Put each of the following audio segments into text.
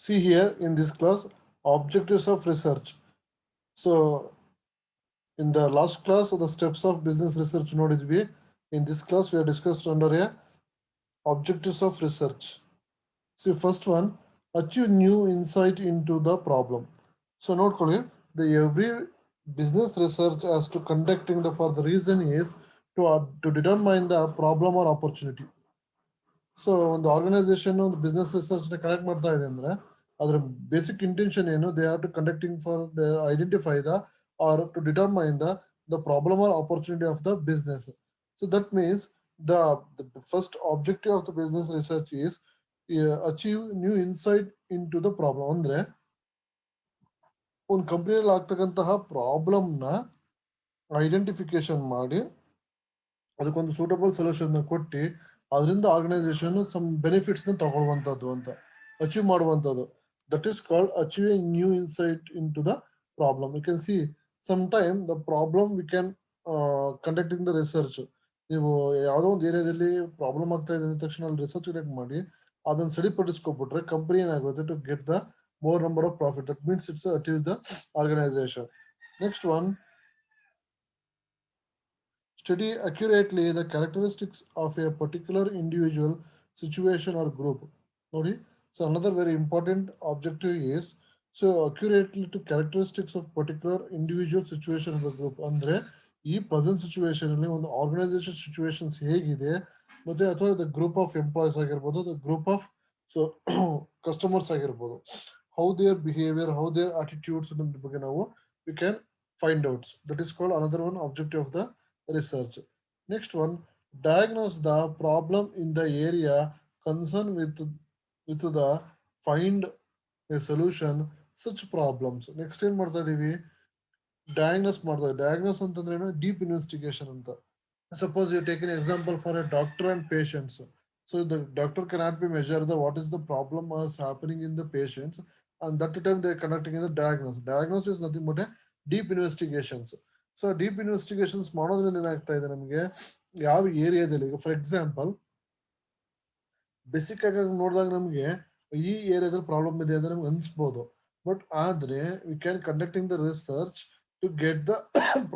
See here in this class, objectives of research. So in the last class, the steps of business research nodidvi. In this class, we are discussed under a objectives of research. See, first one, achieve new insight into the problem. So note the every business research has to conducting the for the reason is to determine the problem or opportunity. So ಒಂದು organisation ಒಂದು business research connect ಮಾಡ್ತಾ ಇದೆ ಅಂದ್ರೆ ಅದರ basic intention ಏನು they are to conducting for identify the are to determine the problem or opportunity of the business. So that means the first objective of the business research is achieve new insight into the problem. ಅಂದ್ರೆ ಒಂದು ಕಂಪ್ನಿಯಲ್ಲಿ ಆಗ್ತಕ್ಕಂತಹ ಪ್ರಾಬ್ಲಮ್ನ identification ಮಾಡಿ ಅದಕ್ಕೊಂದು suitable solution ಕೊಟ್ಟು ಅದರಿಂದ organisation some benefits ತಗೊಳ್ಳುವಂಥದ್ದು ಅಂತ achieve ಮಾಡುವಂಥದ್ದು. That is called achieving new insight into the problem. You can see some time the problem we can conducting the research. ನೀವು ಯಾವುದೋ ಒಂದು ಏರಿಯಾದಲ್ಲಿ ಪ್ರಾಬ್ಲಮ್ ಆಗ್ತಾ ಇದೆ ಅಂದ ತಕ್ಷಣ ಅಲ್ಲಿ ರಿಸರ್ಚ್ ಕಂಡಕ್ಟ್ ಮಾಡಿ ಅದನ್ನು ಸರಿಪಡಿಸ್ಕೊಬಿಟ್ರೆ ಕಂಪನಿ ಏನಾಗುತ್ತೆ to get the more number of profit. That means it's achieve the organization. Next one, study accurately the characteristics of a particular individual, situation or group. Nodi? So another very important objective is so accurately to characteristics of particular individual, situation of the group. Andre ಈ present situation ಅಲ್ಲಿ ಒಂದು organisation situations ಹೇಗಿದೆ ಮತ್ತೆ ಅಥವಾ the group of employees ಆಗಿರ್ಬೋದು the group of so customers ಆಗಿರ್ಬೋದು how their behavior, how their attitudes ಅನ್ನೋದ್ರ ಬಗ್ಗೆ ನಾವು we can find out. That is called another one objective of the research. Next one, diagnose the problem in the area concerned with the find a solution such problems. Next ಏನ್ ಮಾಡ್ತಾ ಇದೀವಿ diagnose ಮಾಡ್ತಾ diagnose ಅಂತಂದ್ರೆ ಏನು deep investigation ಅಂತ. Suppose you take an example for a doctor and patients. So the doctor cannot be measured the what is the problem is happening in the patients, and that time they are conducting the diagnosis. Diagnosis is nothing but a deep investigations. So deep investigations ಮಾಡೋದ್ರಿಂದ ಏನಾಗ್ತಾ ಇದೆ ನಮಗೆ ಯಾವ ಏರಿಯಾದಲ್ಲಿ ಈಗ for example basic ಆಗಿ ನೋಡಿದಾಗ ನಮಗೆ ಈ ಏರಿಯಾದಲ್ಲಿ ಪ್ರಾಬ್ಲಮ್ ಇದೆ ಅಂತ ನಮ್ಗೆ ಅನ್ಸ್ಬೋದು. ಬಟ್ ಆದ್ರೆ we can conducting the research to get the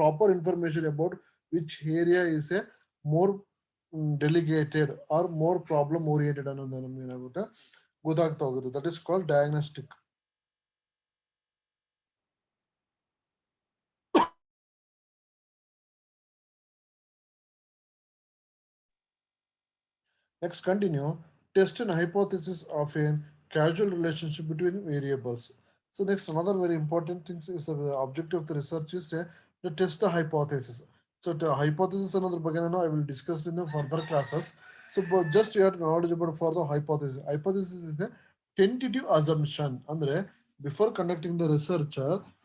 proper information about which area is a more delegated or more problem oriented ಅನ್ನೋದು ನಮ್ಗೆ ಏನಾಗುತ್ತೆ ಗೊತ್ತಾಗ್ತಾ ಹೋಗುತ್ತೆ. That is called diagnostic. Next, continue. Test an hypothesis of a causal relationship between variables. So next, another very important thing is the objective of the research is to test the hypothesis. So the hypothesis another bagana I will discuss in the further classes. So just you are knowledgeable for the hypothesis. Hypothesis is a tentative assumption. Andre before conducting the research,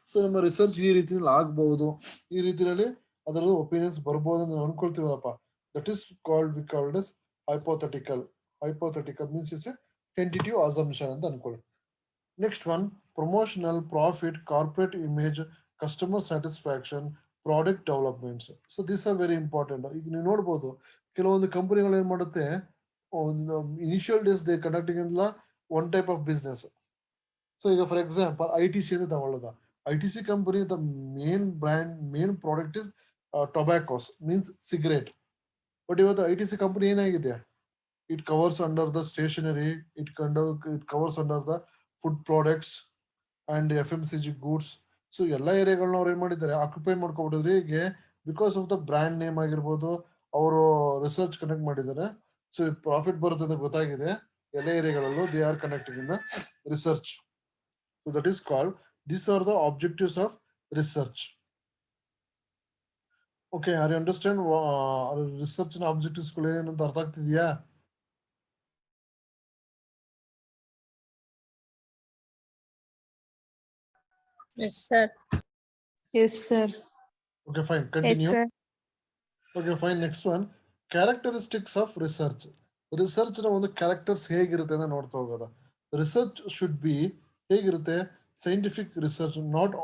so ನಮ್ಮ research ಈ ರೀತಿಯಲ್ಲಿ ಆಗ್ಬಹುದು, ಈ ರೀತಿಯಲ್ಲಿ ಅದರ opinions ಬರ್ಬೋದು ಅಂತ ಅನ್ಕೊಳ್ತೀವಲ್ಲಪ್ಪ. That is called we called as hypothetical. Hypothetical means it's a tentative assumption ಅಂತ ಅನ್ಕೊಳ್ಳಿ. Next one, promotional, profit, corporate image, customer satisfaction, product developments. So this are very important. ಈಗ ನೀವು ನೋಡ್ಬೋದು ಕೆಲವೊಂದು ಕಂಪನಿಗಳು ಏನ್ ಮಾಡುತ್ತೆ ಇನಿಷಿಯಲ್ ಡೇಸ್ ದೇ ಕಂಡಕ್ಟಿಂಗ್ ಎಲ್ಲ one type of business. So ಈಗ ಫಾರ್ ಎಕ್ಸಾಂಪಲ್ ITC ಅಂತ ತಗೊಳ್ಳೋದ, ITC company the main brand main product is tobaccos means cigarette. But ಇವತ್ತು ITC ಕಂಪನಿ ಏನಾಗಿದೆ, it covers under the stationery, it covers under the food products and FMCG goods. So ಎಲ್ಲ ಏರಿಯಾಗಳನ್ನ ಅವ್ರು ಏನ್ ಮಾಡಿದ್ದಾರೆ occupy ಮಾಡ್ಕೊಬಿಟ್ಟಿದ್ರೆ ಹೀಗೆ because of the brand name ಆಗಿರ್ಬೋದು ಅವರು ರಿಸರ್ಚ್ ಕಂಡಕ್ಟ್ ಮಾಡಿದ್ದಾರೆ. ಸೊ ಪ್ರಾಫಿಟ್ ಬರುತ್ತೆ ಅಂತ ಗೊತ್ತಾಗಿದೆ ಎಲ್ಲ ಏರಿಯಾಗಳಲ್ಲೂ they are conducting in the research. So that is called these are the objectives of research. Okay, are you understand research ನ ಆಬ್ಜೆಕ್ಟಿವ್ಸ್ ಗಳು ಏನಂತ ಅರ್ಥ ಆಗ್ತಿದ್ಯಾ? Yes, sir. Yes, sir. Okay, fine. Continue. Yes, sir. Okay, fine. Next one, characteristics of research. Research ನ ಒಂದು characters ಹೇಗಿರುತ್ತೆ ಅಂತ ನೋಡ್ತಾ ಹೋಗೋದ. ರಿಸರ್ಚ್ ಶುಡ್ ಬಿ ಹೇಗಿರುತ್ತೆ, ಸೈಂಟಿಫಿಕ್ ರಿಸರ್ಚ್, ನಾಟ್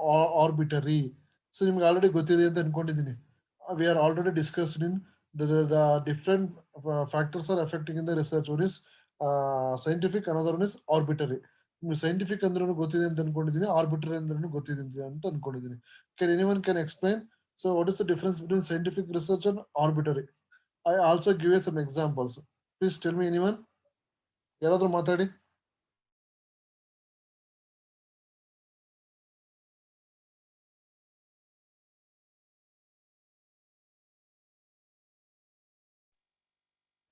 ಆರ್ಬಿಟರಿ. ಸೊ ನಿಮ್ಗೆ ಆಲ್ರೆಡಿ ಗೊತ್ತಿದೆ ಅಂತ ಅನ್ಕೊಂಡಿದ್ದೀನಿ. We are already discussed in the different factors are affecting in the research. One is scientific, another one is arbitrary. ನಿಮ್ಗೆ ಸೈಂಟಿಫಿಕ್ ಅಂದ್ರೂ ಗೊತ್ತಿದೆ ಅಂತ ಅನ್ಕೊಂಡಿದ್ದೀನಿ, ಆರ್ಬಿಟ್ರರಿ ಅಂದ್ರೂ ಗೊತ್ತಿದೆ ಅಂತ ಅನ್ಕೊಂಡಿದ್ದೀನಿ. Can anyone can explain? So what is the difference between scientific research and arbitrary? I also give a some examples. Please tell me anyone. ಯಾರಾದ್ರೂ ಮಾತಾಡಿ.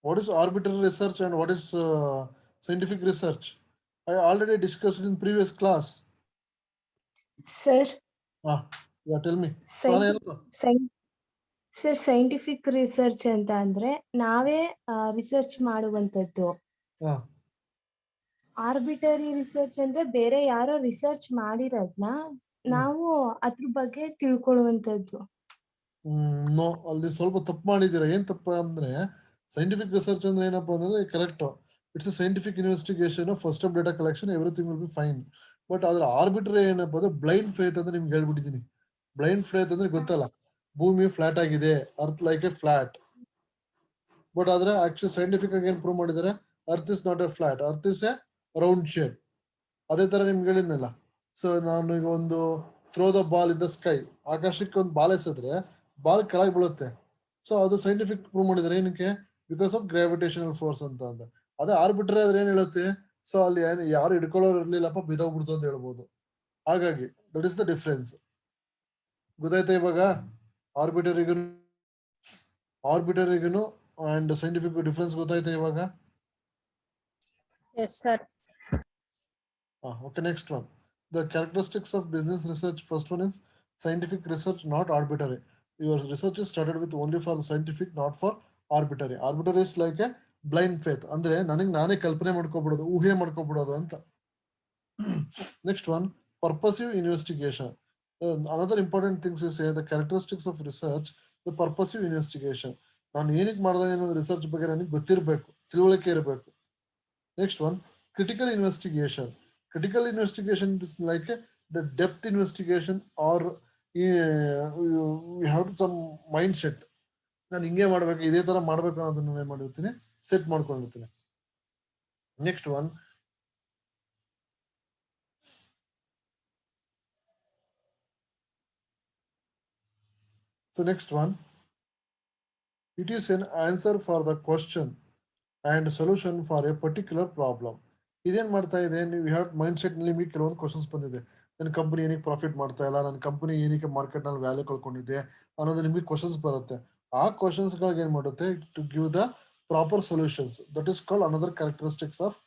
What is arbitrary research and what is scientific research? I already discussed in previous class. Sir, Yeah, tell me. Sir scientific research ಅಂತ ಅಂದ್ರೆ ನಾವೇ research ಮಾಡುವಂತದ್ದು. ಆರ್ಬಿಟರಿ research ಅಂದ್ರೆ ಬೇರೆ ಯಾರೋ research ಮಾಡಿರೋದ್ನ ನಾವು ಅದ್ರ ಬಗ್ಗೆ ತಿಳ್ಕೊಳ್ಳುವಂತದ್ದು. ನೋ, ಅಲ್ಲಿ ಸ್ವಲ್ಪ ತಪ್ಪು ಮಾಡಿದ್ದೀರಾ. ಏನ್ ತಪ್ಪ ಅಂದ್ರೆ ಸೈಂಟಿಫಿಕ್ ರಿಸರ್ಚ್ ಅಂದ್ರೆ ಏನಪ್ಪಾ ಅಂದ್ರೆ correct, it's a scientific investigation, first of data collection, everything will be fine. But ಅದ್ರ ಆರ್ಬಿಟ್ರಿ ಏನಪ್ಪಾ ಅಂದ್ರೆ ಬ್ಲೈಂಡ್ ಫೇತ್ ಅಂತ ನಿಮ್ಗೆ ಹೇಳ್ಬಿಟ್ಟಿದ್ದೀನಿ. ಬ್ಲೈಂಡ್ ಫೇತ್ ಅಂದ್ರೆ ಗೊತ್ತಲ್ಲ, ಭೂಮಿ ಫ್ಲಾಟ್ ಆಗಿದೆ, earth like a flat. But ಆದ್ರೆ ಆಕ್ಚುಲಿ ಸೈಂಟಿಫಿಕ್ ಆಗಿ ಏನ್ ಪ್ರೂವ್ ಮಾಡಿದ್ದಾರೆ, earth is not a flat, earth is a round shape. ಅದೇ ತರ ನಿಮ್ಗೆ ಹೇಳಿದ್ನಲ್ಲ. ಸೊ ನಾನು ಈಗ ಒಂದು throw the ball in the sky, ಆಕಾಶಕ್ಕೆ ಒಂದು ಬಾಲ್ ಎಸೆದ್ರೆ ಬಾಲ್ ಕೆಳಗೆ ಬೀಳುತ್ತೆ. ಸೊ ಅದು ಸೈಂಟಿಫಿಕ್ ಪ್ರೂವ್ ಮಾಡಿದ್ದಾರೆ. ಏನಕ್ಕೆ? ಬಿಕಾಸ್ ಆಫ್ ಗ್ರಾವಿಟೇಷನಲ್ ಫೋರ್ಸ್ ಅಂತ. ಅದೇ ಆರ್ಬಿಟ್ರಿ ಆದ್ರೆ ಏನ್ ಹೇಳುತ್ತೆ, ಸೊ ಅಲ್ಲಿ ಯಾರು ಹಿಡ್ಕೊಳ್ಳೋರು ಇರ್ಲಿಲ್ಲಪ್ಪ, ಬಿದ್ದೋಗ್ಬಿಡ್ತು ಅಂತ ಹೇಳ್ಬೋದು. ಹಾಗಾಗಿ ದಟ್ ಇಸ್ ದ ಡಿಫ್ರೆನ್ಸ್. ಗೊತ್ತಾಯ್ತಾ ಇವಾಗ? ಆರ್ಬಿಟರಿಗೂ ಅಂಡ್ ಸೈಂಟಿಫಿಕ್ ಡಿಫ್ರೆನ್ಸ್ ಗೊತ್ತಾಯ್ತಾ ಇವಾಗ? Yes, sir. Okay, next one. The characteristics of business research. First one is scientific research, not arbitrary. Your research is started with only for the scientific, not for arbitrary. Arbitrary is like a blind faith. ಅಂದ್ರೆ ನನಗೆ ನಾನೇ ಕಲ್ಪನೆ ಮಾಡ್ಕೊಬಿಡೋದು, ಊಹೆ ಮಾಡ್ಕೊಬಿಡೋದು ಅಂತ. Next one, purposive investigation. Another important thing is the characteristics of research, the purposive investigation. ನಾನು ಏನಕ್ಕೆ ಮಾಡಿದೆ ಅನ್ನೋದು ರಿಸರ್ಚ್ ಬಗ್ಗೆ ನನಗೆ ಗೊತ್ತಿರಬೇಕು, ತಿಳುವಳಿಕೆ ಇರಬೇಕು. Next one, critical investigation. Critical investigation is like the depth investigation, or you have some mindset. ನಾನು ಹಿಂಗೆ ಮಾಡ್ಬೇಕು, ಇದೇ ತರ ಮಾಡ್ಬೇಕು ಅನ್ನೋದನ್ನ ಏನ್ ಮಾಡಿರ್ತೀನಿ, ಸೆಟ್ ಮಾಡ್ಕೊಂಡಿರ್ತೀನಿ. Next one, it is an answer for the question and solution for a particular problem. ಇದೇನ್ ಮಾಡ್ತಾ ಇದೆ, ನೀವು ಹ್ಯಾವ್ ಮೈಂಡ್ ಸೆಟ್ ನಿಮಗೆ ಕೆಲವೊಂದು ಕ್ವಶನ್ಸ್ ಬಂದಿದೆ. ನನ್ನ ಕಂಪನಿ ಏನಕ್ಕೆ ಪ್ರಾಫಿಟ್ ಮಾಡ್ತಾ ಇಲ್ಲ, ನನ್ನ ಕಂಪನಿ ಏನಕ್ಕೆ ಮಾರ್ಕೆಟ್ ನಲ್ಲಿ ವ್ಯಾಲ್ಯೂ ಕಳ್ಕೊಂಡಿದೆ ಅನ್ನೋದು ನಿಮಗೆ ಕ್ವಶನ್ಸ್ ಬರುತ್ತೆ. ಆ ಕ್ವಶನ್ಸ್ ಗಳಿಗೆ ಏನ್ ಮಾಡುತ್ತೆ, to give the proper solutions. That is called another characteristics of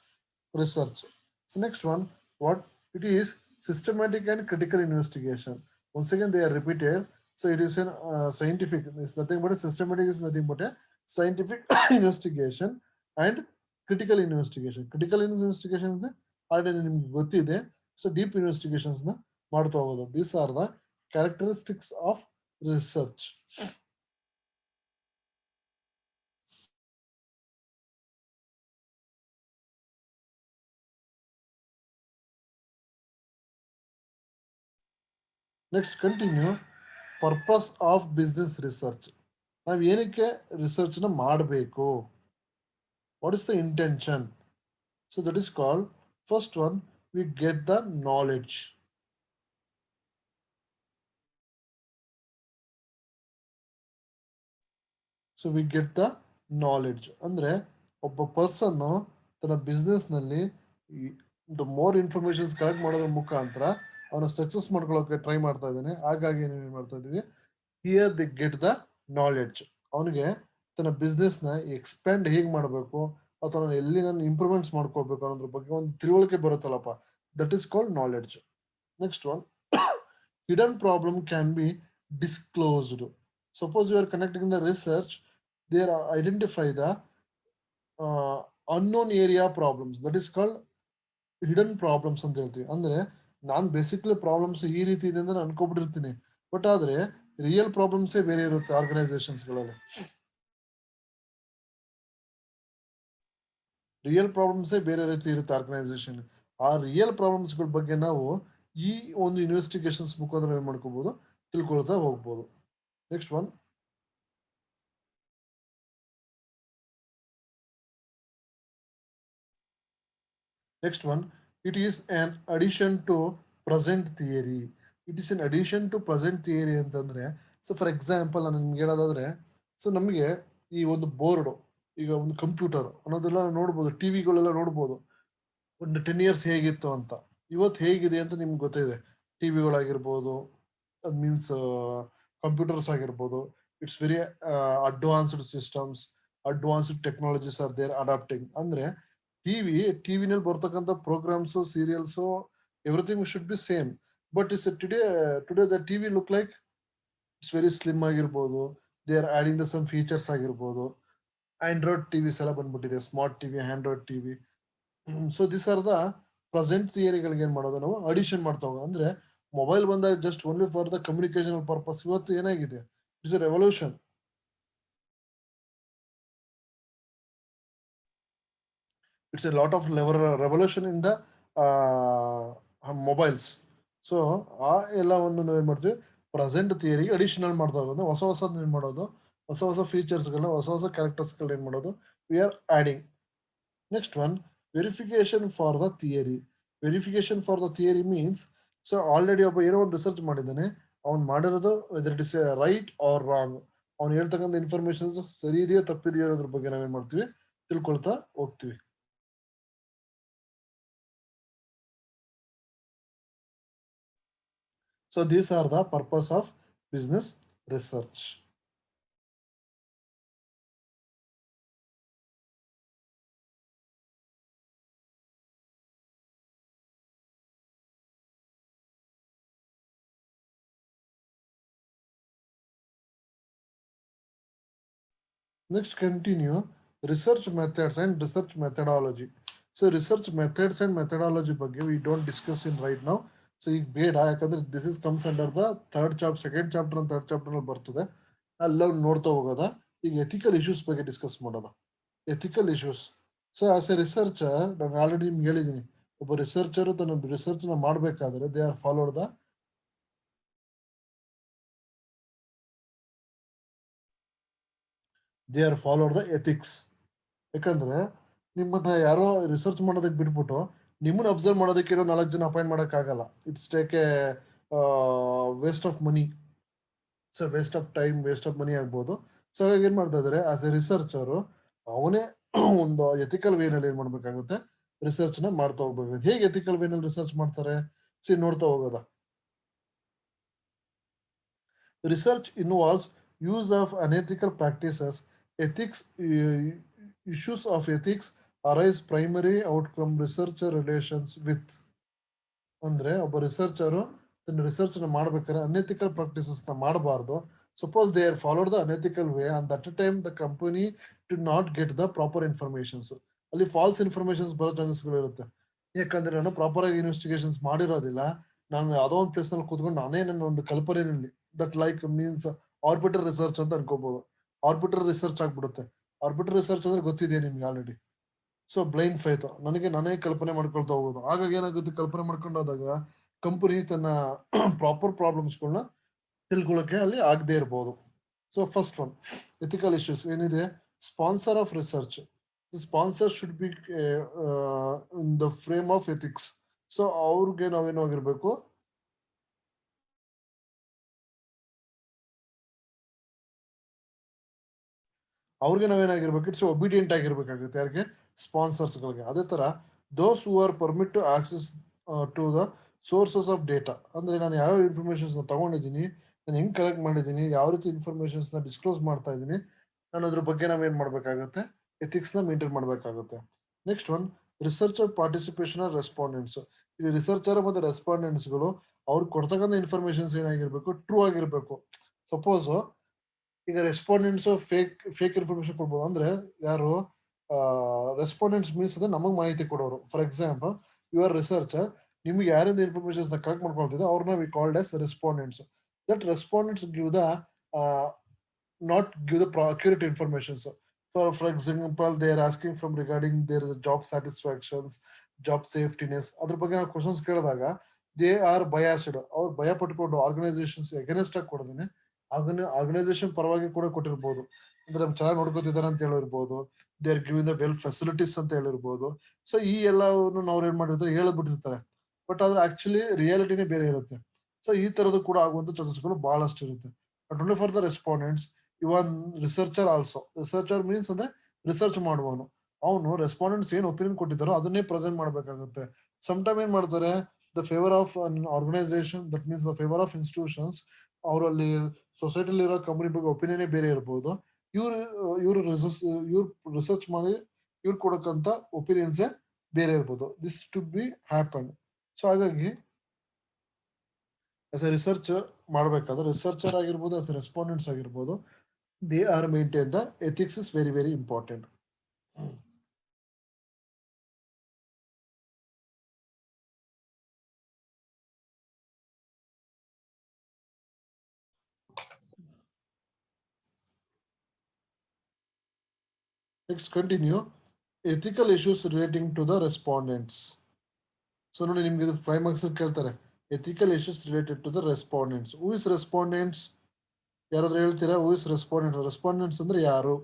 research. So next one, what it is, systematic and critical investigation. Once again they are repeated. So it is an scientific, it's nothing but a systematic is nothing but a scientific investigation and critical investigation. Critical investigation is already ನಿಮ್ಗೆ ಗೊತ್ತಿದೆ. So deep investigations ನ ಮಾಡ್ತಾ ಹೋಗೋದು. These are the characteristics of research. Next continue. Purpose of business research. ನಾವು ಏನಕ್ಕೆ research ನ ಮಾಡಬೇಕು? What is the intention? So that is called, first one, we get the knowledge. So we get the knowledge ಅಂದ್ರೆ ಒಬ್ಬ person ತನ್ನ business ನಲ್ಲಿ the more informations collect ಮಾಡೋದ್ರ ಮುಖಾಂತರ ಅವನು ಸಕ್ಸಸ್ ಮಾಡ್ಕೊಳ್ಳೋಕೆ ಟ್ರೈ ಮಾಡ್ತಾ ಇದ್ದಾನೆ. ಹಾಗಾಗಿ ಏನ್ ಮಾಡ್ತಾ ಇದೀವಿ, here the get the knowledge. ಅವನಿಗೆ ತನ್ನ ಬಿಸ್ನೆಸ್ ನ ಎಕ್ಸ್ಪ್ಯಾಂಡ್ ಹೇಗ್ ಮಾಡಬೇಕು ಅಥವಾ ಎಲ್ಲಿ ನಾನು ಇಂಪ್ರೂವ್ಮೆಂಟ್ಸ್ ಮಾಡ್ಕೋಬೇಕು ಅನ್ನೋದ್ರ ಬಗ್ಗೆ ಒಂದು ತಿಳುವಳಿಕೆ ಬರುತ್ತಲ್ಲಪ್ಪ, that is called knowledge. Next one, hidden problem can be disclosed. Suppose you are conducting the research, there identify the unknown area problems. That is called hidden problems ಅಂತ ಹೇಳ್ತೀವಿ. ಅಂದ್ರೆ ನಾನು ಬೇಸಿಕ್ಲಿ ಪ್ರಾಬ್ಲಮ್ಸ್ ಈ ರೀತಿ ಇದೆ ಅಂತ ಅನ್ಕೊಬಿಟ್ಟಿರ್ತೀನಿ, ಬಟ್ ಆದ್ರೆ real ಪ್ರಾಬ್ಲಮ್ಸೇ ಬೇರೆ ಇರುತ್ತೆ ಆರ್ಗನೈಸೇಷನ್ಸ್ ಗಳಲ್ಲಿ. ರಿಯಲ್ ಪ್ರಾಬ್ಲಮ್ಸೇ ಬೇರೆ ರೀತಿ ಇರುತ್ತೆ ಆರ್ಗನೈಸೇಷನ್. ಆ ರಿಯಲ್ ಪ್ರಾಬ್ಲಮ್ಸ್ ಗಳ ಬಗ್ಗೆ ನಾವು ಈ ಒಂದು ಇನ್ವೆಸ್ಟಿಗೇಷನ್ಸ್ ಮುಖಾಂತರ ಏನ್ ಮಾಡ್ಕೋಬಹುದು, ತಿಳ್ಕೊಳ್ತಾ ಹೋಗ್ಬೋದು. Next one, It is an addition to present theory. It is an addition to present theory ಅಂತಂದ್ರೆ ಸೊ ಫಾರ್ ಎಕ್ಸಾಂಪಲ್ ನಾನು ನಿಮ್ಗೆ ಹೇಳೋದಾದ್ರೆ ಸೊ ನಮಗೆ ಈ ಒಂದು ಬೋರ್ಡು ಈಗ ಒಂದು ಕಂಪ್ಯೂಟರ್ ಅನ್ನೋದೆಲ್ಲ ನೋಡ್ಬೋದು, ಟಿವಿಗಳೆಲ್ಲ ನೋಡ್ಬೋದು ಒಂದು 10 years ಹೇಗಿತ್ತು ಅಂತ. ಇವತ್ತು ಹೇಗಿದೆ ಅಂತ ನಿಮ್ಗೆ ಗೊತ್ತಿದೆ. ಟಿವಿಗಳಾಗಿರ್ಬೋದು, ಅದು ಮೀನ್ಸ್ ಕಂಪ್ಯೂಟರ್ಸ್ ಆಗಿರ್ಬೋದು. It's very advanced systems, advanced technologies are there adapting. ಅಂದ್ರೆ ಟಿವಿನಲ್ಲಿ ಬರ್ತಕ್ಕಂಥ programmes, serials, everything should be same. But it's today the TV look like it's very slim ಆಗಿರ್ಬೋದು. They are adding the some features ಆಗಿರ್ಬೋದು. Android TVs ಎಲ್ಲ ಬಂದ್ಬಿಟ್ಟಿದೆ, smart TV, Android TV. So this are the present ಥಿಯರಿಗಳಿಗೆ ಏನ್ ಮಾಡೋದು ನಾವು addition ಮಾಡ್ತಾ ಹೋಗೋದು. ಅಂದ್ರೆ ಮೊಬೈಲ್ ಬಂದಾಗ just only for the communication purpose. ಇವತ್ತು ಏನಾಗಿದೆ, it's A revolution. It's A lot of revolution in the mobiles. So ಆ ಎಲ್ಲವನ್ನು ನಾವು ಏನ್ ಮಾಡ್ತೀವಿ, ಪ್ರೆಸೆಂಟ್ ಥಿಯರಿಗೆ ಅಡಿಷನಲ್ ಮಾಡ್ತಾ ಹೋಗೋದು. ಹೊಸ ಹೊಸದ್ ಏನ್ ಮಾಡೋದು, ಹೊಸ ಹೊಸ ಫೀಚರ್ಸ್ಗಳನ್ನ, ಹೊಸ ಹೊಸ ಕ್ಯಾರೆಕ್ಟರ್ಸ್ಗಳನ್ನ ಏನ್ ಮಾಡೋದು, we are adding. Next one, verification for the theory. Verification for the theory means, so already ಒಬ್ಬ ಏನೋ ಒಂದು ರಿಸರ್ಚ್ ಮಾಡಿದ್ದಾನೆ, ಅವ್ನು ಮಾಡಿರೋದು whether it is right or wrong, ಅವ್ನು ಹೇಳ್ತಕ್ಕಂಥ ಇನ್ಫಾರ್ಮೇಶನ್ಸ್ ಸರಿ ಇದೆಯೋ ತಪ್ಪಿದೆಯೋ ಅನ್ನೋದ್ರ ಬಗ್ಗೆ ನಾವೇನ್ ಮಾಡ್ತೀವಿ, ತಿಳ್ಕೊಳ್ತಾ ಹೋಗ್ತೀವಿ. So these are the purpose of business research. Next, continue research methods and research methodology. So research methods and methodology ಬಗ್ಗೆ we don't discuss in right now. So ಈಗ ಬೇಡ, ಯಾಕಂದ್ರೆ this is comes under the second chapter and third chapter ನಲ್ಲಿ ಬರ್ತದೆ, ಅಲ್ಲ ನೋಡ್ತಾ ಹೋಗೋದ. ಈಗ ಎಥಿಕಲ್ ಇಶ್ಯೂಸ್ ಬಗ್ಗೆ ಡಿಸ್ಕಸ್ ಮಾಡೋದ. Ethical issues. So as A researcher, ನಾನು ಆಲ್ರೆಡಿ ನಿಮ್ಗೆ ಹೇಳಿದ್ದೀನಿ, ಒಬ್ಬ ರಿಸರ್ಚರ್ ತನ್ನ ರಿಸರ್ಚ್ ನ ಮಾಡಬೇಕಾದ್ರೆ they are followed the ethics. ಯಾಕಂದ್ರೆ ನಿಮ್ಮನ್ನ ಯಾರೋ ರಿಸರ್ಚ್ ಮಾಡೋದಕ್ಕೆ ಬಿಟ್ಬಿಟ್ಟು ನಿಮ್ಮನ್ನ ಅಬ್ಸರ್ವ್ ಮಾಡೋದಕ್ಕೆ ಇರೋ 4 ಜನ ಅಪಾಯಿಂಟ್ ಮಾಡೋಕ್ಕಾಗಲ್ಲ. It's take A waste of money. So waste of time, waste of money ಆಗ್ಬೋದು. ಸೊ ಹಾಗಾಗಿ ಏನ್ ಮಾಡ್ತಾ ಇದಾರೆ, ಆಸ್ ಎ ರಿಸರ್ಚರು ಅವನೇ ಒಂದು ಎಥಿಕಲ್ ವೇನಲ್ಲಿ ಏನ್ ಮಾಡ್ಬೇಕಾಗುತ್ತೆ, ರಿಸರ್ಚ್ ನ ಮಾಡ್ತಾ ಹೋಗ್ಬೇಕು. ಹೇಗೆ ಎಥಿಕಲ್ ವೇನಲ್ಲಿ ರಿಸರ್ಚ್ ಮಾಡ್ತಾರೆ, ನೋಡ್ತಾ ಹೋಗೋದ. Research involves use of unethical practices. Ethics issues of ethics arise primary outcome researcher relations with. ಅಂದ್ರೆ ಒಬ್ಬ ರಿಸರ್ಚರು ತನ್ನ ರಿಸರ್ಚ್ ನ ಮಾಡ್ಬೇಕಾದ್ರೆ ಅನ್ಎಥಿಕಲ್ ಪ್ರಾಕ್ಟೀಸಸ್ ನ ಮಾಡಬಾರ್ದು. Suppose they are followed the unethical way, and that time the company to not get the proper informations. ಅಲ್ಲಿ false informations ಬರೋ ಚಾನ್ಸಸ್ಗಳು ಇರುತ್ತೆ. ಯಾಕಂದ್ರೆ ನಾನು ಪ್ರಾಪರ್ ಆಗಿ ಇನ್ವೆಸ್ಟಿಗೇಷನ್ಸ್ ಮಾಡಿರೋದಿಲ್ಲ, ನಾನು ಯಾವುದೋ ಒಂದು ಪ್ಲೇಸ್ ನಲ್ಲಿ ಕೂತ್ಕೊಂಡು ನಾನೇ ನನ್ನ ಒಂದು ಕಲ್ಪನೆಯಲ್ಲಿ, that like means arbiter research ಅಂತ ಅನ್ಕೋಬಹುದು. ಆರ್ಬಿಟರ್ ರಿಸರ್ಚ್ ಆಗ್ಬಿಡುತ್ತೆ. ಆರ್ಬಿಟರ್ ರಿಸರ್ಚ್ ಅಂದ್ರೆ ಗೊತ್ತಿದೆ ನಿಮ್ಗೆ ಆಲ್ರೆಡಿ. ಸೊ ಬ್ಲೈಂಡ್ ಫೈತ್, ನನಗೆ ನಾನೇ ಕಲ್ಪನೆ ಮಾಡ್ಕೊಳ್ತಾ ಹೋಗೋದು. ಹಾಗಾಗಿ ಏನಾಗುತ್ತೆ, ಕಲ್ಪನೆ ಮಾಡ್ಕೊಂಡಾದಾಗ ಕಂಪನಿ ತನ್ನ ಪ್ರಾಪರ್ ಪ್ರಾಬ್ಲಮ್ಸ್ಗಳನ್ನ ತಿಳ್ಕೊಳ್ಳೋಕೆ ಅಲ್ಲಿ ಆಗದೆ ಇರಬಹುದು. So first one, ethical issues ಏನಿದೆ, sponsor of research. Sponsor should be in the frame of ethics. So ಅವ್ರಿಗೆ ನಾವೇನೋ ಆಗಿರ್ಬೇಕು, ಅವ್ರಿಗೆ ನಾವೇನಾಗಿರ್ಬೇಕು, ಇಟ್ಸ್ ಒಬಿಡಿಯಂಟ್ ಆಗಿರ್ಬೇಕಾಗುತ್ತೆ. ಯಾರಿಗೆ, ಸ್ಪಾನ್ಸರ್ಸ್ಗಳಿಗೆ. ಅದೇ ತರ those who are permit to access to the sources of data. ಅಂದ್ರೆ ನಾನು ಯಾವ ಇನ್ಫಾರ್ಮೇಶನ್ಸ್ ನ ತಗೊಂಡಿದ್ದೀನಿ, ನಾನು ಹೆಂಗ್ ಕಲೆಕ್ಟ್ ಮಾಡಿದ್ದೀನಿ, ಯಾವ ರೀತಿ ಇನ್ಫಾರ್ಮೇಶನ್ಸ್ ನ ಡಿಸ್ಕ್ಲೋಸ್ ಮಾಡ್ತಾ ಇದ್ದೀನಿ ಅನ್ನೋದ್ರ ಬಗ್ಗೆ ನಾವೇನ್ ಮಾಡ್ಬೇಕಾಗುತ್ತೆ, ಎಥಿಕ್ಸ್ ನ ಮೇಂಟೈನ್ ಮಾಡ್ಬೇಕಾಗುತ್ತೆ. Next one, researcher participation or respondents. ಇದು ರಿಸರ್ಚರ್ ಮತ್ತೆ ರೆಸ್ಪಾಂಡೆಂಟ್ಸ್ಗಳು ಅವ್ರು ಕೊಡ್ತಕ್ಕಂಥ ಇನ್ಫಾರ್ಮೇಶನ್ಸ್ ಏನಾಗಿರ್ಬೇಕು, ಟ್ರೂ ಆಗಿರ್ಬೇಕು. ಸಪೋಸ್ ಈಗ ರೆಸ್ಪಾಂಡೆಂಟ್ಸ್ ಫೇಕ್ ಇನ್ಫಾರ್ಮೇಶನ್ ಕೊಡ್ಬೋದು. ಅಂದ್ರೆ ಯಾರು ರೆಸ್ಪಾಂಡೆಂಟ್ಸ್ ಮೀನ್ಸ್ ಅದೇ ನಮಗ್ ಮಾಹಿತಿ ಕೊಡೋರು. ಫಾರ್ ಎಕ್ಸಾಂಪಲ್, ಯುವರ್ ರಿಸರ್ಚರ್ ನಿಮ್ಗೆ ಯಾರಿಂದ ಇನ್ಫಾರ್ಮೇಶನ್ಸ್ ನ ಕಲೆಕ್ಟ್ ಮಾಡ್ಕೊಳ್ತಿದೆ ಅವ್ರನ್ನ we called as respondents. That respondents give the not give the accurate informations. For example, they are asking from regarding their job satisfactions, job safetyness. ಅದ್ರ ಬಗ್ಗೆ ನಾವು questions ಕೇಳಿದಾಗ they are biased. ಅವ್ರು ಭಯ ಪಟ್ಕೊಂಡು organisations against ಆಗಿ ಕೊಡೋದನ್ನೇ organisation ಪರವಾಗಿ ಕೂಡ ಕೊಟ್ಟಿರ್ಬೋದು. ಅಂದ್ರೆ ಚೆನ್ನಾಗಿ ನೋಡ್ಕೋತಿದ್ದಾರೆ ಅಂತ ಹೇಳಿರ್ಬೋದು, they are giving the well facilities ಅಂತ ಹೇಳಿರ್ಬೋದು. ಸೊ ಈ ಎಲ್ಲವನ್ನು ಅವ್ರು ಏನ್ ಮಾಡಿರ್ತಾರೆ ಹೇಳ್ಬಿಟ್ಟಿರ್ತಾರೆ, ಬಟ್ ಆದ್ರೆ ಆಕ್ಚುಲಿ ರಿಯಾಲಿಟಿನೇ ಬೇರೆ ಇರುತ್ತೆ. ಸೊ ಈ ತರದ್ದು ಕೂಡ ಆಗುವಂತ ಚಾನ್ಸಸ್ಗಳು ಬಹಳಷ್ಟು ಇರುತ್ತೆ. But only for the respondents, even researcher also. Researcher means ಅಂದ್ರೆ ರಿಸರ್ಚ್ ಮಾಡುವವನು. ಅವನು ರೆಸ್ಪಾಂಡೆಂಟ್ಸ್ ಏನ್ ಒಪಿನಿಯನ್ ಕೊಟ್ಟಿದ್ದಾರೋ ಅದನ್ನೇ ಪ್ರೆಸೆಂಟ್ ಮಾಡ್ಬೇಕಾಗುತ್ತೆ. ಸಮ್ ಟೈಮ್ ಏನ್ ಮಾಡ್ತಾರೆ, the favour of an organisation, that means the favour of institutions, ಅವರಲ್ಲಿ ಸೊಸೈಟಿಲಿ ಇರೋ ಕಂಪನಿ ಬಗ್ಗೆ ಒಪಿನಿಯನ್ ಬೇರೆ ಇರ್ಬೋದು. ಇವ್ರು ಇವ್ರು ಇವ್ರು ರಿಸರ್ಚ್ ಮಾಡಿ ಇವ್ರು ಕೊಡಕ್ಕಂತ ಒಪಿನಿಯನ್ಸೇ ಬೇರೆ ಇರ್ಬೋದು. This to be happen. So ಹಾಗಾಗಿ ಆಸ್ ಎ ರಿಸರ್ಚ್ ಮಾಡ್ಬೇಕಾದ್ರೆ ರಿಸರ್ಚರ್ ಆಗಿರ್ಬೋದು, ಆಸ್ ಎ ರೆಸ್ಪಾಂಡೆಂಟ್ಸ್ ಆಗಿರ್ಬೋದು, they are maintain the ethics is very very important. Next, continue. Ethical issues relating to the respondents. So ನೋಡಿ, ನಿಮ್ಗೆ ಇದು 5 marks ಕೇಳ್ತಾರೆ. Ethical issues related to the respondents. Who is respondents? ಯಾರಾದ್ರೂ ಹೇಳ್ತೀರಾ? Who is respondent? Respondents ಅಂದ್ರೆ ಯಾರು?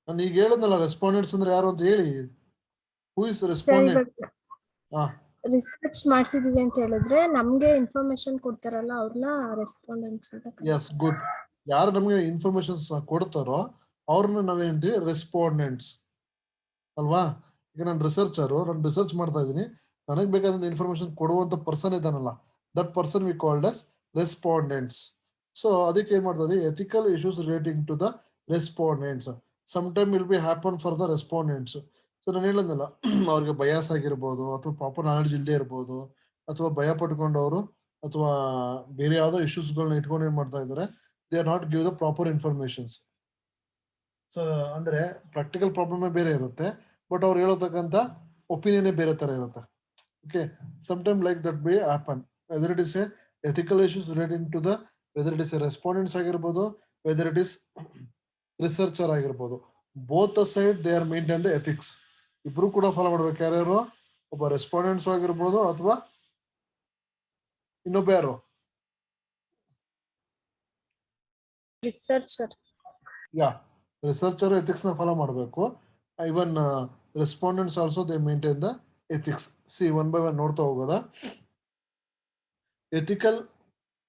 ನಾನು ಈಗ ಹೇಳದ್ನಲ್ಲ ರೆಸ್ಪಾಂಡೆಂಟ್ಸ್ ಅಂದ್ರೆ ಯಾರು ಅಂತ ಹೇಳಿ. Who is respondent? ಹಾ, ರಿಸರ್ಚ್ ಮಾಡ್ಸಿದೀವಿ ಅಂತ ಹೇಳಿದ್ರೆ ನಮ್ಗೆ ಇನ್ಫಾರ್ಮೇಶನ್ ಕೊಡ್ತಾರಲ್ಲ ಅವ್ರನ್ನ ರೆಸ್ಪಾಂಡೆಂಟ್ಸ್ ಅಂತ ಎಸ್, ಗುಡ್. ಯಾರು ನಮಗೆ ಇನ್ಫಾರ್ಮೇಶನ್ಸ್ ಕೊಡ್ತಾರೋ ಅವ್ರನ್ನ ನಾವೇಂತೀವಿ ರೆಸ್ಪಾಂಡೆಂಟ್ಸ್ ಅಲ್ವಾ. ಈಗ ನಾನು ರಿಸರ್ಚರು, ನಾನು ರಿಸರ್ಚ್ ಮಾಡ್ತಾ ಇದ್ದೀನಿ, ನನಗೆ ಬೇಕಾದಂತ ಇನ್ಫಾರ್ಮೇಶನ್ ಕೊಡುವಂತ ಪರ್ಸನ್ ಇದಾನಲ್ಲ, that person we called us respondents. So ಅದಕ್ಕೆ ಏನ್ ಮಾಡ್ತಾ ಇದೀವಿ, ethical issues relating to the respondents. Some time will be happen for the respondents. So ನಾನು ಹೇಳದ್ನಲ್ಲ, ಅವ್ರಿಗೆ ಬಯಾಸ್ ಆಗಿರ್ಬೋದು, ಅಥವಾ ಪ್ರಾಪರ್ ನಾಲೆಡ್ಜ್ ಇಲ್ಲದೆ ಇರ್ಬೋದು, ಅಥವಾ ಭಯ ಪಟ್ಕೊಂಡವರು, ಅಥವಾ ಬೇರೆ ಯಾವ್ದೋ ಇಶ್ಯೂಸ್ಗಳನ್ನ ಇಟ್ಕೊಂಡು ಏನ್ ಮಾಡ್ತಾ ಇದ್ದಾರೆ, they are not give the proper informations. So ಅಂದ್ರೆ ಪ್ರಾಕ್ಟಿಕಲ್ ಪ್ರಾಬ್ಲಮ್ ಬೇರೆ ಇರುತ್ತೆ, ಬಟ್ ಅವ್ರು ಹೇಳತಕ್ಕಂತ ಒಪಿನಿಯನ್ ಬೇರೆ ತರ ಇರುತ್ತೆ. Okay, some time like that be happen. Whether it is a ethical issues relating to the, whether it is a respondents ಆಗಿರ್ಬೋದು, whether it is researcher ಆಗಿರ್ಬೋದು, both the side they are maintain the ethics. ಇಬ್ರು ಕೂಡ follow ಮಾಡ್ಬೇಕು. ಯಾರ್ಯಾರು? ಒಬ್ಬ respondents ಆಗಿರ್ಬೋದು, ಅಥವಾ ಇನ್ನೊಬ್ಬ ಯಾರು? ರಿಸರ್ಚರ್. ಯಾ, ರಿಸರ್ಚರ್ ಎಥಿಕ್ಸ್ ನ ಫಾಲೋ ಮಾಡಬೇಕು. Even respondents also they maintain the ethics. See, one by one ನೋಡ್ತಾ ಹೋಗೋದ. Ethical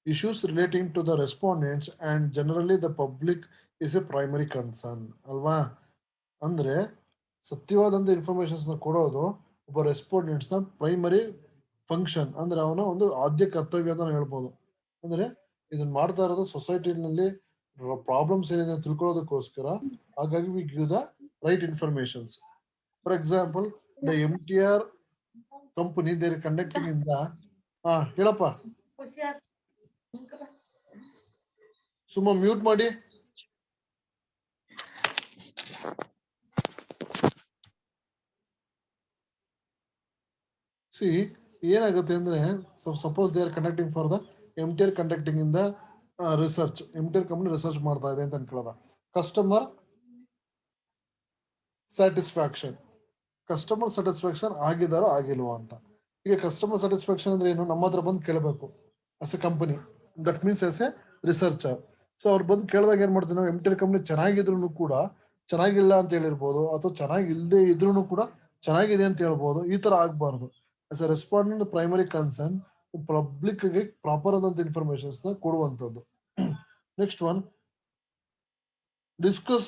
issues relating to the respondents and generally the public is a primary concern ಅಲ್ವಾ. ಅಂದ್ರೆ ಸತ್ಯವಾದಂತ ಇನ್ಫಾರ್ಮೇಶನ್ಸ್ ನ ಕೊಡೋದು ಒಬ್ಬ respondents ನ ಪ್ರೈಮರಿ ಫಂಕ್ಷನ್, ಅಂದ್ರೆ ಅವನ ಒಂದು ಆದ್ಯ ಕರ್ತವ್ಯ ಅಂತ ಹೇಳ್ಬೋದು. ಅಂದ್ರೆ ಇದನ್ನ ಮಾಡ್ತಾ ಇರೋದು ಸೊಸೈಟಿನಲ್ಲಿ ಪ್ರಾಬ್ಲಮ್ಸ್ ಏನಿದೆ ಅಂತ ತಿಳ್ಕೊಳ್ಳೋದಕ್ಕೋಸ್ಕರ. ಹಾಗಾಗಿ we give the right informations. For example, the MTR company there conducting in the, ಹೇಳಪ್ಪ ಸುಮ್ಮ ಮ್ಯೂಟ್ ಮಾಡಿ. ಸಿ, ಏನಾಗುತ್ತೆ ಅಂದ್ರೆ, suppose they are conducting for the MTR conducting in the research. MTR company research ಮಾಡ್ತಾ ಇದೆ ಅಂತ ಅನ್ಕೊಳ್ಳೋದ. ಕಸ್ಟಮರ್ ಸ್ಯಾಟಿಸ್ಫ್ಯಾಕ್ಷನ್, ಕಸ್ಟಮರ್ ಸ್ಯಾಟಿಸ್ಫ್ಯಾಕ್ಷನ್ ಆಗಿದಾರೋ ಆಗಿಲ್ವೋ ಅಂತ. ಈಗ ಕಸ್ಟಮರ್ ಸ್ಯಾಟಿಸ್ಫ್ಯಾಕ್ಷನ್ ಅಂದ್ರೆ ಏನು? ನಮ್ಮ ಹತ್ರ ಬಂದು ಕೇಳಬೇಕು as A company, that means as A researcher. So ಅವ್ರು ಬಂದು ಕೇಳಿದಾಗ ಏನ್ ಮಾಡ್ತೀವಿ ನಾವು, MTR ಕಂಪನಿ ಚೆನ್ನಾಗಿದ್ರು ಕೂಡ ಚೆನ್ನಾಗಿಲ್ಲ ಅಂತ ಹೇಳಿರ್ಬೋದು, ಅಥವಾ ಚೆನ್ನಾಗಿಲ್ಲದೆ ಇದ್ರೂ ಕೂಡ ಚೆನ್ನಾಗಿದೆ ಅಂತ ಹೇಳ್ಬೋದು. ಈ ತರ ಆಗ್ಬಾರ್ದು. As a respondent primary concern, public ಗೆ ಪ್ರಾಪರ್ ಆದಂತ ಇನ್ಫಾರ್ಮೇಶನ್ಸ್ ನ ಕೊಡುವಂತದ್ದು. Next one, discuss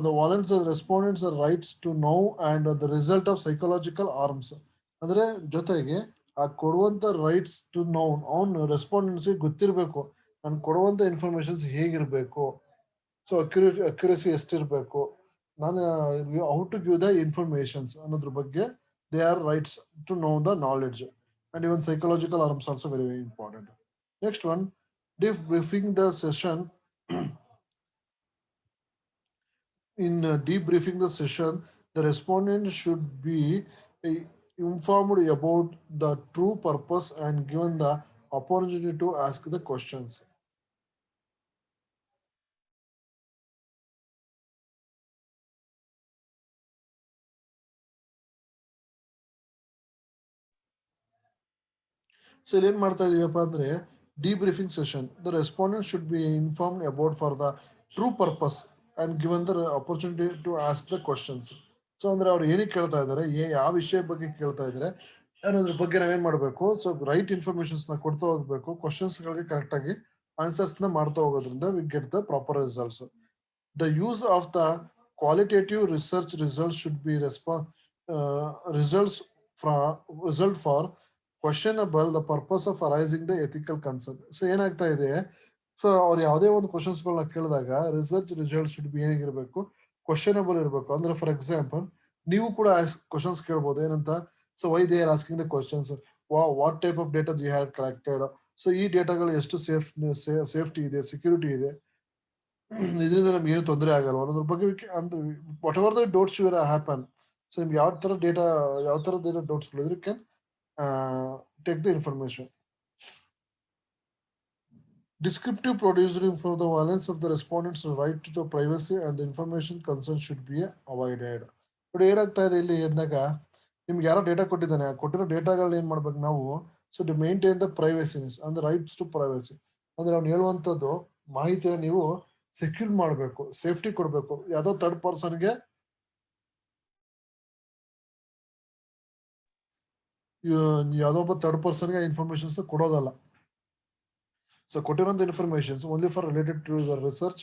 the volunteers respondents rights to know and the result of psychological harms. ಅಂದ್ರೆ ಜೊತೆಗೆ ಆ ಕೊಡುವಂತ ರೈಟ್ಸ್ ಟು ನೋ, ಅವನು ರೆಸ್ಪಾಂಡೆಂಟ್ಸ್ ಗೊತ್ತಿರಬೇಕು ನಾನು ಕೊಡುವಂತ ಇನ್ಫಾರ್ಮೇಶನ್ಸ್ ಹೇಗಿರ್ಬೇಕು, ಸೊ ಅಕ್ಯುರಸಿ ಎಷ್ಟಿರ್ಬೇಕು, ನಾನು how to give the informations ಅನ್ನೋದ್ರ ಬಗ್ಗೆ they are rights to know the knowledge. And even psychological harms also very very important. Next one, debriefing the session. In debriefing the session, the respondent should be informed about the true purpose and given the opportunity to ask the questions. So ಇಲ್ಲಿ ಏನು ಮಾಡ್ತಾ ಇದೀವಪ್ಪ ಅಂದರೆ debriefing session. The respondent should be informed about for the true purpose and given the opportunity to ask the questions. So ಅಂದ್ರೆ ಅವ್ರು ಏನಕ್ಕೆ ಕೇಳ್ತಾ ಇದ್ದಾರೆ, ಯಾವ ವಿಷಯ ಬಗ್ಗೆ ಕೇಳ್ತಾ ಇದ್ದಾರೆ ಅನ್ನೋದ್ರ ಬಗ್ಗೆ ನಾವೇನ್ ಮಾಡಬೇಕು, ಸೊ ರೈಟ್ ಇನ್ಫಾರ್ಮೇಶನ್ಸ್ ನ ಕೊಡ್ತಾ ಹೋಗ್ಬೇಕು, ಕ್ವಶನ್ಸ್ಗಳಿಗೆ ಕರೆಕ್ಟ್ ಆಗಿ ಆನ್ಸರ್ಸ್ ನ ಮಾಡ್ತಾ ಹೋಗೋದ್ರಿಂದ we get the proper results. The use of the qualitative research results should be result for questionable the purpose of arising the ethical concern. So ಏನಾಗ್ತಾ ಇದೆ, ಸೊ ಅವ್ರು ಯಾವುದೇ ಒಂದು ಕ್ವಶನ್ಸ್ಗಳನ್ನ ಕೇಳಿದಾಗ ರಿಸರ್ಚ್ ರಿಸಲ್ಟ್ ಶುಡ್ ಬಿ ಏನಿರಬೇಕು, ಕ್ವಶನಬಲ್ ಇರಬೇಕು. ಅಂದ್ರೆ ಫಾರ್ ಎಕ್ಸಾಂಪಲ್ ನೀವು ಕೂಡ ಕ್ವಶನ್ಸ್ ಕೇಳ್ಬೋದು ಏನಂತ, so why they are asking the questions, what type of data you have collected, so ಈ ಡೇಟಾಗಳು ಎಷ್ಟು ಸೇಫ್ಟಿ ಇದೆ, ಸೆಕ್ಯೂರಿಟಿ ಇದೆ, ಇದರಿಂದ ನಮ್ಗೆ ಏನು ತೊಂದರೆ ಆಗಲ್ಲ ಅನ್ನೋದ್ರ ಬಗ್ಗೆ ಅಂದ್ರೆ whatever the doubts you happen. So ನಿಮ್ಗೆ ಯಾವ ತರ ಡೇಟಾ ಡೌಟ್ಸ್ ಗಳಿದ್ರೆ can take the information. Descriptive producing for the violence of the respondents' right to the privacy and the information concern should be avoided. But ಏನಾಗ್ತಾ ಇದೆ ಇಲ್ಲಿ ಎಂದಾಗ, ನಿಮ್ಗೆ ಯಾರೋ ಡೇಟಾ ಕೊಟ್ಟಿದ್ದಾನೆ, ಕೊಟ್ಟಿರೋ ಡೇಟಾಗಳನ್ನ ಏನ್ ಮಾಡ್ಬೇಕು ನಾವು, ಸೊ ಟು ಮೇಂಟೈನ್ ದ ಪ್ರೈವಸಿನೆಸ್ ಅಂದ್ರೆ ರೈಟ್ಸ್ ಟು ಪ್ರೈವಸಿ, ಅಂದ್ರೆ ಅವ್ನು ಹೇಳುವಂಥದ್ದು ಮಾಹಿತಿನ ನೀವು ಸೆಕ್ಯೂರ್ ಮಾಡಬೇಕು, ಸೇಫ್ಟಿ ಕೊಡಬೇಕು. ಯಾವುದೋ ಥರ್ಡ್ ಪರ್ಸನ್ಗೆ ಯಾವುದೋ ಒಬ್ಬ ಥರ್ಡ್ ಪರ್ಸನ್ಗೆ ಇನ್ಫಾರ್ಮೇಶನ್ಸ್ ಕೊಡೋದಲ್ಲ. ಸೊ ಕೊಟ್ಟಿರೋಂಥ informations only for related to your research,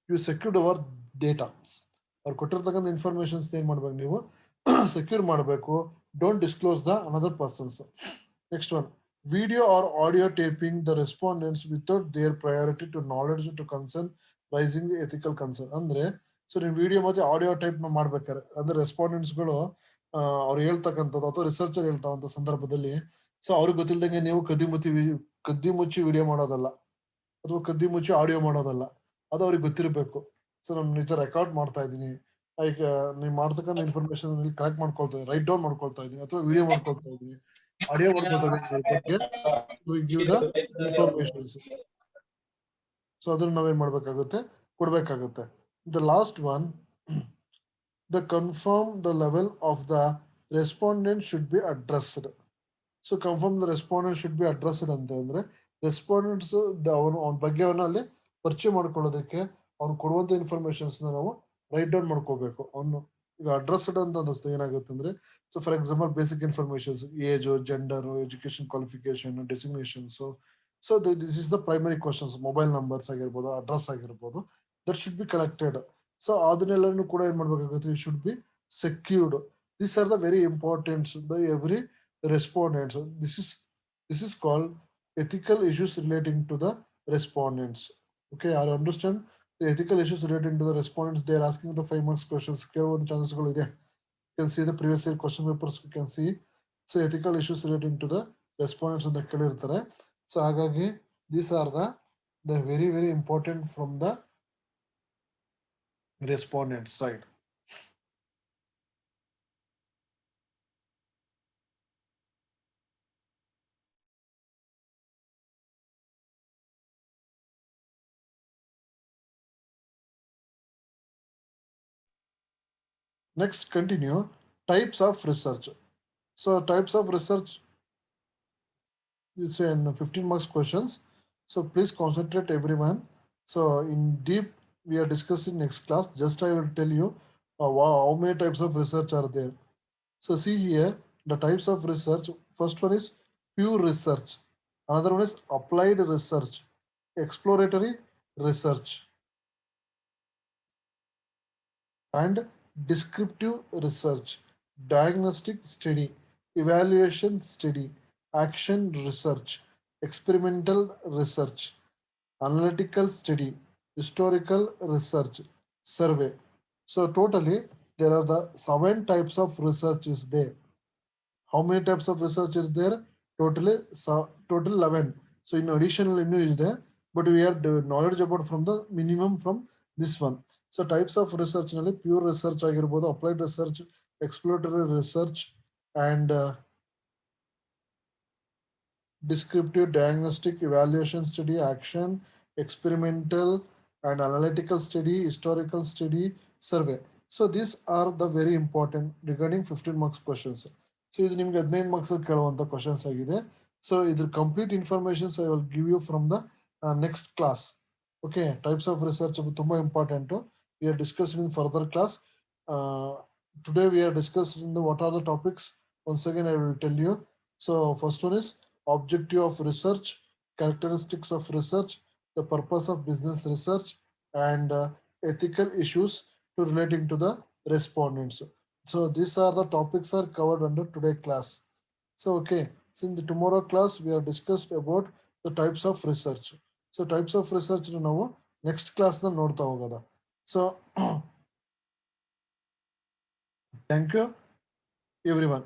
you secured our data. ಅವ್ರು ಕೊಟ್ಟಿರ್ತಕ್ಕಂಥ ಇನ್ಫಾರ್ಮೇಶನ್ಸ್ ಏನ್ ಮಾಡ್ಬೇಕು ನೀವು ಸೆಕ್ಯೂರ್ ಮಾಡಬೇಕು. Don't disclose the another persons. Next one, video or audio taping the respondents without their priority to knowledge to concern raising ethical concern. ಅಂದ್ರೆ so ನೀವು video ಮತ್ತೆ audio type ಮಾಡ್ಬೇಕಾರೆ ಅಂದ್ರೆ ರೆಸ್ಪಾಂಡೆಂಟ್ಸ್ಗಳು ಅವ್ರು ಹೇಳ್ತಕ್ಕಂಥದ್ದು ಅಥವಾ ರಿಸರ್ಚರ್ ಹೇಳ್ತಾವಂತ ಸಂದರ್ಭದಲ್ಲಿ, ಸೊ ಅವ್ರಿಗೆ ಗೊತ್ತಿಲ್ದಂಗೆ ನೀವು ಕದ್ದಿ ಮುಚ್ಚಿ ವಿಡಿಯೋ ಮಾಡೋದಲ್ಲ ಅಥವಾ ಕದ್ದಿ ಮುಚ್ಚಿ ಆಡಿಯೋ ಮಾಡೋದಲ್ಲ, ಅದು ಅವ್ರಿಗೆ ಗೊತ್ತಿರಬೇಕು. ಸೊ ನಾನು ನಿಜ ರೆಕಾರ್ಡ್ ಮಾಡ್ತಾ ಇದ್ದೀನಿ, ಲೈಕ್ ನೀವು ಮಾಡ್ತಕ್ಕಂಥ ಇನ್ಫಾರ್ಮೇಶನ್ ಕಲೆಕ್ಟ್ ಮಾಡ್ಕೊಳ್ತಾ ಇದ್ದೀನಿ, ರೈಟ್ ಡೌನ್ ಮಾಡ್ಕೊಳ್ತಾ ಇದ್ದೀನಿ ಅಥವಾ ವಿಡಿಯೋ ಮಾಡ್ಕೊಳ್ತಾ ಇದ್ದೀನಿ, ಆಡಿಯೋ ಮಾಡ್ಕೊಳ್ತಾ ಇದ್ದೀನಿ ಬಗ್ಗೆ ಗಿವ್ ದ ಇನ್ಫಾರ್ಮೇಶನ್ಸ್. ಸೊ ಅದನ್ನ ನಾವೇನ್ ಮಾಡ್ಬೇಕಾಗುತ್ತೆ, ಕೊಡ್ಬೇಕಾಗುತ್ತೆ. The last one, the confirm the level of the respondent should be addressed. So confirm the respondent should be addressed ಅಂತ ಅಂದ್ರೆ ರೆಸ್ಪಾಂಡೆಂಟ್ಸ್ ಅವನ ಬಗ್ಗೆ ಅಲ್ಲಿ ಪರಿಚಯ ಮಾಡ್ಕೊಳ್ಳೋದಕ್ಕೆ ಅವ್ನು ಕೊಡುವಂತ ಇನ್ಫಾರ್ಮೇಶನ್ಸ್ ನಾವು ರೈಟ್ ಡೌನ್ ಮಾಡ್ಕೋಬೇಕು. ಅವನು ಈಗ ಅಡ್ರೆಸ್ಡ್ ಅಂತ ಅನ್ನಿಸ್ತು ಏನಾಗುತ್ತೆ ಅಂದ್ರೆ, so for example basic informations, age, gender, education qualification, designations. So this is the primary questions, mobile numbers ಆಗಿರ್ಬೋದು, ಅಡ್ರೆಸ್ ಆಗಿರ್ಬೋದು, that should be collected. So ಅದನ್ನೆಲ್ಲನೂ ಕೂಡ ಏನ್ ಮಾಡ್ಬೇಕಾಗುತ್ತೆ, it should be secured. These are the very important the every respondents. This is called ethical issues relating to the respondents. Okay, I understand the ethical issues relating to the respondents. They are asking the 5 marks questions. ಕೆಲವೊಂದು ಚಾನ್ಸಸ್ಗಳು ಇದೆ. You can see the previous year question papers. You can see, so ethical issues relating to the respondents ಅಂತ ಕೇಳಿರ್ತಾರೆ. So ಹಾಗಾಗಿ these are the very very important from the respondent side. Next, continue types of research. So types of research, it's in 15 marks questions. So please concentrate everyone. So in deep we are discussing next class. Just I will tell you how many types of research are there. So see here the types of research. First one is pure research. Another one is applied research, exploratory research, and descriptive research, diagnostic study, evaluation study, action research, experimental research, analytical study, historical research, survey. So totally there are the 7 types of research is there. How many types of research is there? Total 11. So in additional is there, but we have the knowledge about from the minimum from this one. So types of research ನಲ್ಲಿ pure research ಆಗಿರ್ಬೋದು, applied research, exploratory research, and descriptive, diagnostic, evaluation study, action, experimental and analytical study, historical study, survey. So these are the very important regarding 15 marks questions. So ಇದು ನಿಮ್ಗೆ 15 marks ಕೇಳುವಂತ questions ಆಗಿದೆ. So either complete information I will give you from the next class. Okay, types of research ತುಂಬಾ important. We are discussing in further class. Uh, Today we are discussing what are the topics. Once again, I will tell you. So first one is objective of research, characteristics of research, the purpose of business research, and ethical issues to relating to the respondents. So these are the topics are covered under today class. So okay, so in the tomorrow class we have discussed about the types of research. So types of research ನಾವು next class ನ ನೋಡ್ತಾ ಹೋಗೋದ. So thank you everyone.